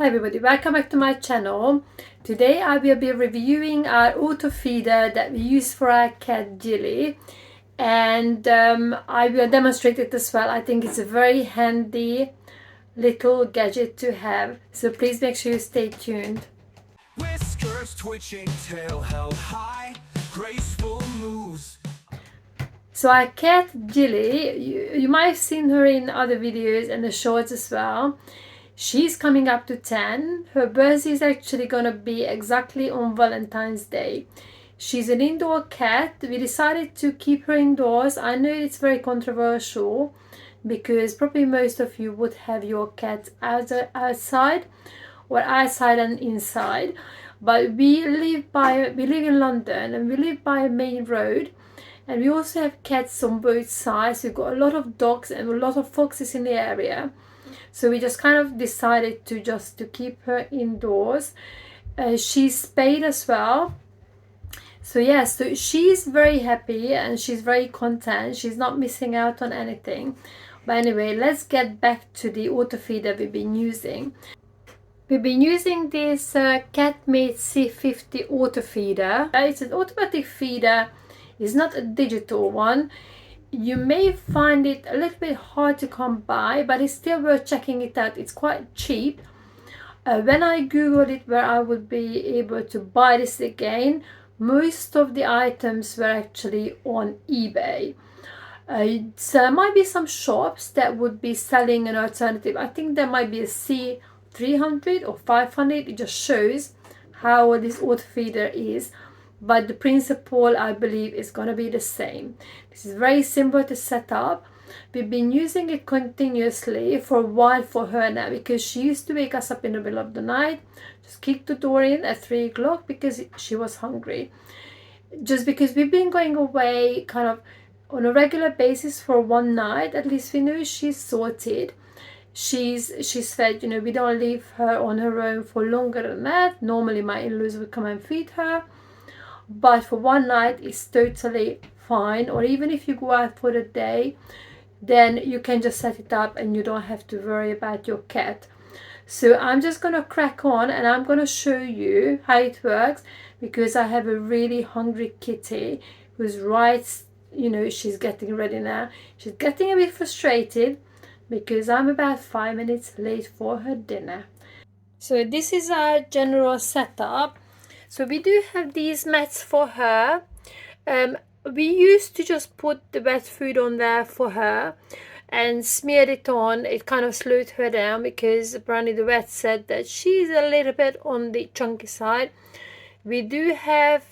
Hi everybody, welcome back to my channel. Today I will be reviewing our auto feeder that we use for our cat Jilly, and I will demonstrate it as well. I think it's a very handy little gadget to have, so please make sure you stay tuned. Whiskers twitching, tail held high, graceful moves. So our cat Jilly, you might have seen her in other videos and the shorts as well. She's coming up to 10. Her birthday is actually going to be exactly on Valentine's Day. She's an indoor cat. We decided to keep her indoors. I know it's very controversial because probably most of you would have your cat outside or outside and inside. But we live in London and we live by a main road. And we also have cats on both sides. We've got a lot of dogs and a lot of foxes in the area. So we just kind of decided to keep her indoors. She's spayed as well. So yes, so she's very happy and she's very content. She's not missing out on anything. But anyway, let's get back to the auto feeder we've been using. We've been using this Cat Mate C50 auto feeder. It's an automatic feeder. It's not a digital one. You may find it a little bit hard to come by, but it's still worth checking it out. It's quite cheap. When I googled it where I would be able to buy this again, most of the items were actually on eBay. So there might be some shops that would be selling an alternative. I think there might be a C300 or 500. It just shows how this auto feeder is. But the principle, I believe, is going to be the same. This is very simple to set up. We've been using it continuously for a while for her now, because she used to wake us up in the middle of the night, just kick the door in at 3 o'clock because she was hungry. Just because we've been going away kind of on a regular basis for one night, at least we know she's sorted. She's fed, we don't leave her on her own for longer than that. Normally my in-laws would come and feed her. But for one night it's totally fine. Or even if you go out for the day, then you can just set it up and you don't have to worry about your cat. So I'm just gonna crack on and I'm gonna show you how it works, because I have a really hungry kitty who's she's getting ready now. She's getting a bit frustrated because I'm about 5 minutes late for her dinner. So this is our general setup. So we do have these mats for her. We used to just put the wet food on there for her and smeared it on. It kind of slowed her down because apparently the vet said that she's a little bit on the chunky side. We do have,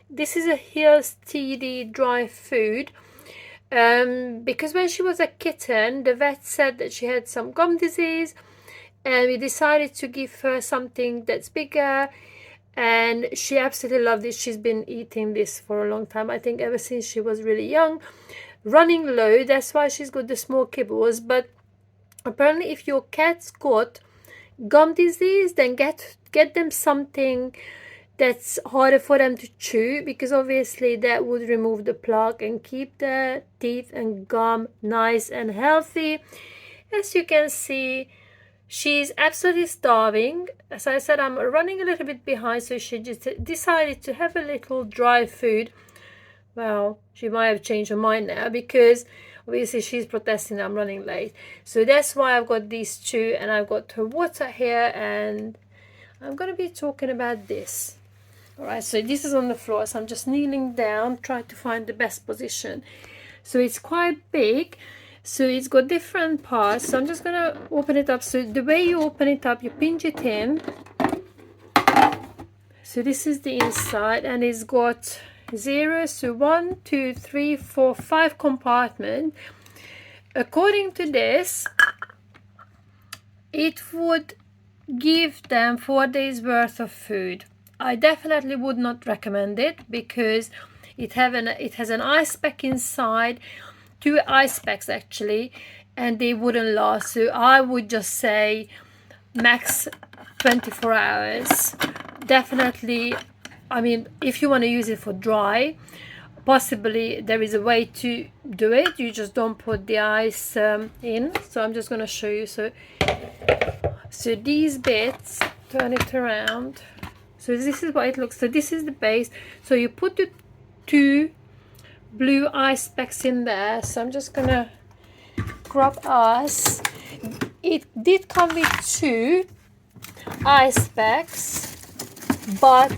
this is a Hill's TD dry food. Because when she was a kitten, the vet said that she had some gum disease, and we decided to give her something that's bigger. And she absolutely loved it. She's been eating this for a long time. I think ever since she was really young. Running low, that's why she's got the small kibbles. But apparently if your cat's got gum disease, then get them something that's harder for them to chew, because obviously that would remove the plaque and keep the teeth and gum nice and healthy. As you can see, she's absolutely starving. As I said, I'm running a little bit behind, so she just decided to have a little dry food. Well, she might have changed her mind now because obviously she's protesting I'm running late. So that's why I've got these two, and I've got her water here, and I'm going to be talking about this. Alright, so this is on the floor, so I'm just kneeling down, trying to find the best position. So it's quite big. So it's got different parts. So I'm just gonna open it up. So the way you open it up, you pinch it in. So this is the inside, and it's got 1, 2, 3, 4, 5 compartments. According to this, it would give them 4 days worth of food. I definitely would not recommend it because it has an ice pack inside. 2 ice packs actually, and they wouldn't last. So I would just say max 24 hours. Definitely, I mean, if you want to use it for dry, possibly there is a way to do it. You just don't put the ice in. So I'm just going to show you. So So these bits, turn it around. So this is what it looks. So this is the base. So you put the 2 blue ice packs in there. So I'm just gonna grab us. It did come with 2 ice packs, but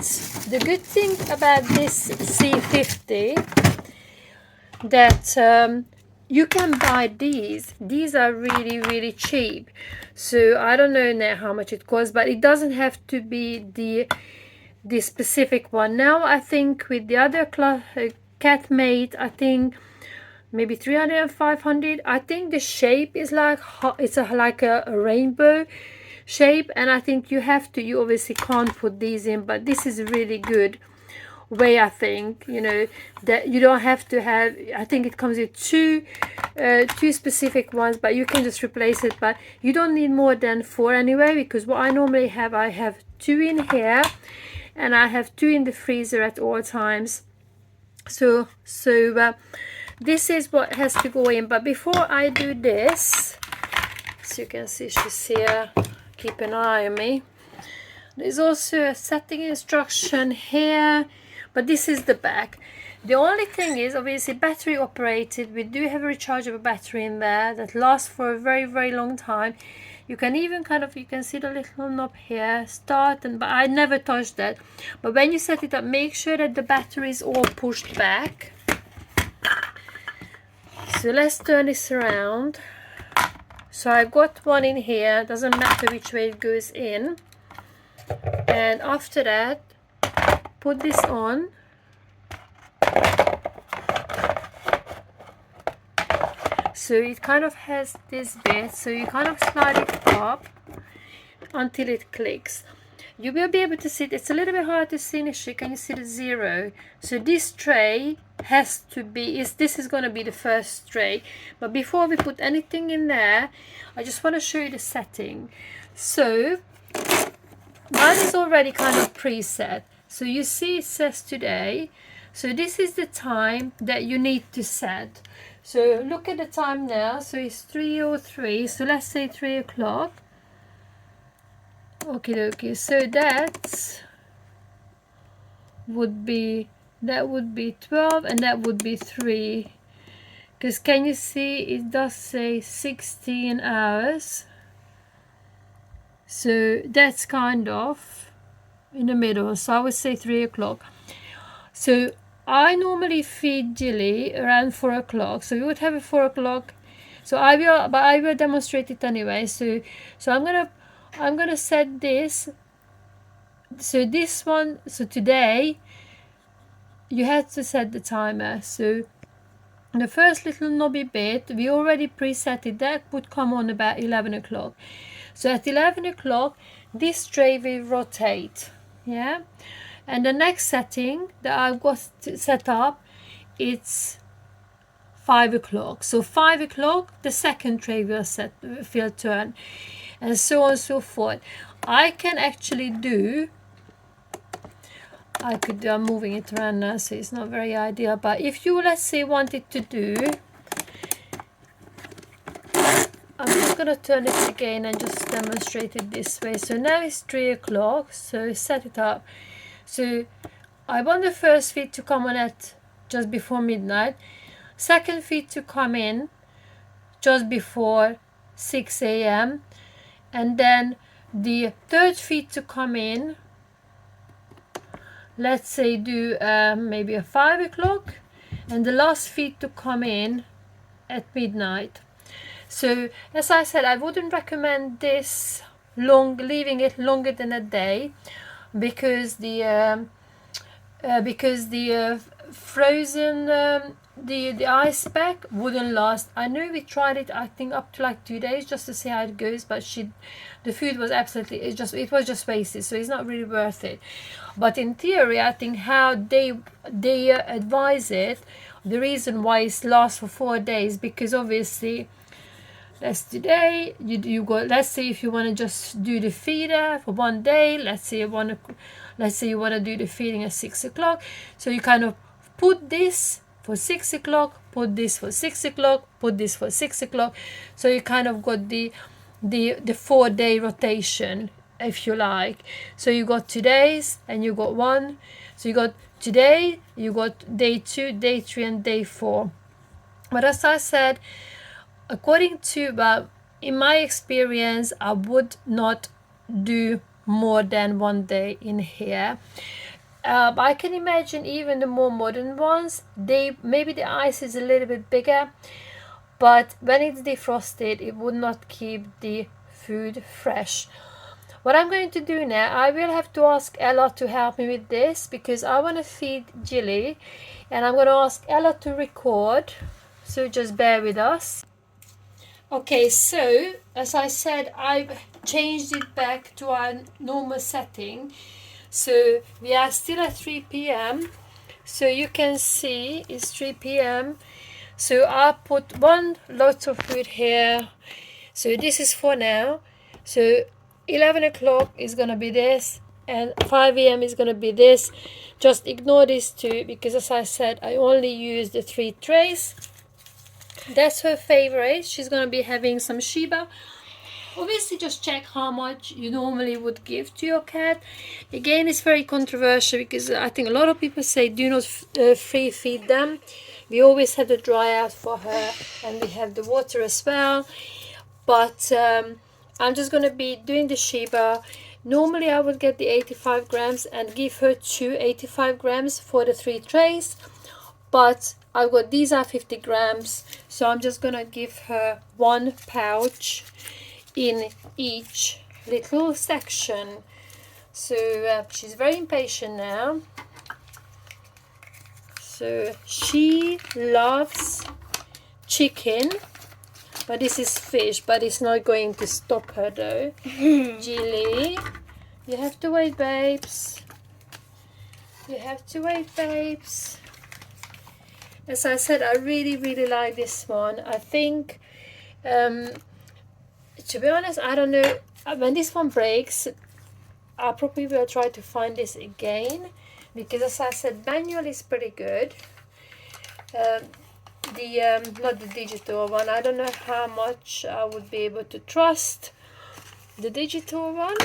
the good thing about this C50 that you can buy these. These are really cheap. So I don't know now how much it costs, but it doesn't have to be the specific one. Now I think with the other Cat Mate, I think maybe 300 and 500. I think the shape is like like a rainbow shape, and I think you obviously can't put these in, but this is a really good way, I think, you know, that you don't have to have. I think it comes with two specific ones, but you can just replace it, but you don't need more than 4 anyway, because what I normally have, I have 2 in here and I have 2 in the freezer at all times. So this is what has to go in. But before I do this, so you can see she's here, keep an eye on me. There's also a setting instruction here, but this is the back. The only thing is, obviously, battery operated. We do have a rechargeable battery in there that lasts for a very long time. You can even you can see the little knob here, start, but I never touched that. But when you set it up, make sure that the battery is all pushed back. So let's turn this around. So I got one in here, doesn't matter which way it goes in. And after that, put this on. So it kind of has this bit, so you kind of slide it up until it clicks. You will be able to see it. It's a little bit hard to see initially. Can you see the 0? So this tray has to be, this is going to be the first tray. But before we put anything in there, I just want to show you the setting. So mine is already kind of preset. So you see it says today. So this is the time that you need to set. So look at the time now. So it's 3:03. So let's say 3 o'clock. Okay. So that would be 12, and that would be 3. Because can you see it does say 16 hours. So that's kind of in the middle. So I would say 3 o'clock. So I normally feed Jilly around 4 o'clock. So we would have a 4 o'clock. So I will demonstrate it anyway. So I'm gonna set this. So this one. So today you had to set the timer. So the first little knobby bit, we already preset it. That would come on about 11 o'clock. So at 11 o'clock, this tray will rotate. Yeah. And the next setting that I've got set up, it's 5 o'clock. So 5 o'clock, the second tray will turn, and so on and so forth. I can actually do, I'm moving it around now, so it's not very ideal. But if you, let's say, wanted to do, I'm just going to turn it again and just demonstrate it this way. So now it's 3 o'clock, so set it up. So I want the first feed to come on at just before midnight, second feed to come in just before 6 a.m. and then the third feed to come in, let's say do maybe a 5 o'clock, and the last feed to come in at midnight. So as I said, I wouldn't recommend this leaving it longer than a day, because the frozen the ice pack wouldn't last. I know we tried it, I think up to like 2 days just to see how it goes, but the food was absolutely, it was just wasted, so it's not really worth it. But in theory, I think how they advise it, the reason why it lasts for 4 days, because obviously that's today, you go, let's say if you want to just do the feeder for 1 day, let's say you want to do the feeding at 6 o'clock, so you kind of put this for 6 o'clock, put this for 6 o'clock, put this for 6 o'clock, so you kind of got the the 4-day rotation, if you like. So you got 2 days and you got one. So you got today, you got day 2, day 3, and day 4. But as I said, according to in my experience, I would not do more than 1 day in here. I can imagine even the more modern ones, they maybe the ice is a little bit bigger, but when it's defrosted, it would not keep the food fresh. What I'm going to do now, I will have to ask Ella to help me with this because I want to feed Jilly, and I'm going to ask Ella to record, so just bear with us. Okay, so as I said, I've changed it back to our normal setting. So we are still at 3 p.m. So you can see it's 3 p.m. So I put one lot of food here. So this is for now. So 11 o'clock is gonna be this, and 5 a.m. is gonna be this. Just ignore these two because, as I said, I only use the 3 trays. That's her favorite. She's gonna be having some Shiba. Obviously, just check how much you normally would give to your cat. Again, it's very controversial because I think a lot of people say do not free feed them. We always have the dry out for her, and we have the water as well. But I'm just going to be doing the Shiba. Normally, I would get the 85 grams and give her 2 85 grams for the 3 trays. But I've got these are 50 grams, so I'm just going to give her 1 pouch in each little section. So she's very impatient now. So she loves chicken, but this is fish, but it's not going to stop her though. Jilly, you have to wait, babes. You have to wait, babes. As I said, I really like this one. I think to be honest, I don't know, when this one breaks, I probably will try to find this again because, as I said, manual is pretty good. Not the digital one, I don't know how much I would be able to trust the digital one.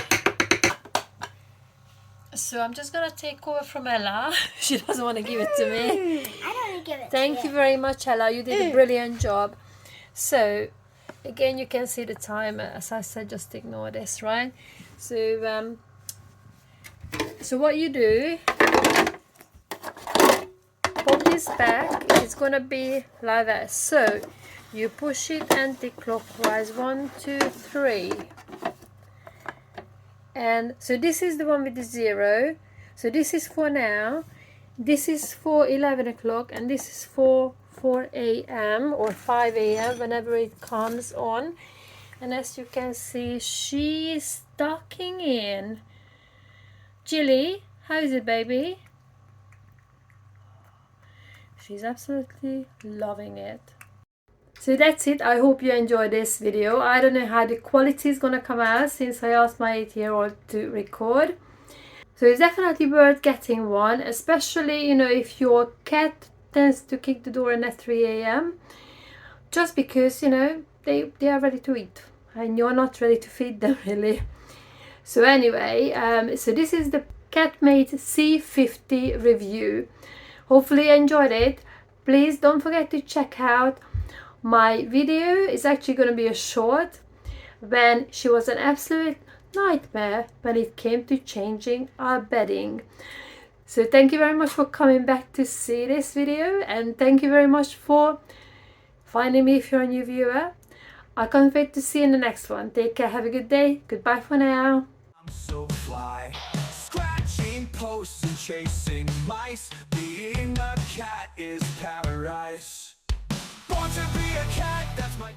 So I'm just gonna take over from Ella. She doesn't want to give it to me. I don't want to give it Thank to you very much, Ella. You did a brilliant job. So again, you can see the time. As I said, just ignore this, right? So so what you do, pop this back. It's gonna be like that. So you push it anti-clockwise, 1 2 3, and so this is the one with the 0. So this is for now, this is for 11 o'clock, and this is for 4 a.m. or 5 a.m. whenever it comes on. And as you can see, she is tucking in. Jilly, how is it, baby? She's absolutely loving it. So that's it. I hope you enjoyed this video. I don't know how the quality is gonna come out since I asked my 8-year-old to record. So it's definitely worth getting one, especially, you know, if your cat tends to kick the door in at 3 a.m. just because, you know, they are ready to eat and you're not ready to feed them really. So anyway, so this is the Cat Mate C50 review. Hopefully you enjoyed it. Please don't forget to check out my video. It's actually going to be a short when she was an absolute nightmare when it came to changing our bedding. So thank you very much for coming back to see this video, and thank you very much for finding me if you're a new viewer. I can't wait to see you in the next one. Take care, have a good day. Goodbye for now. I'm so fly, scratching posts and chasing mice. Being a cat is paradise. Want to be a cat, that's my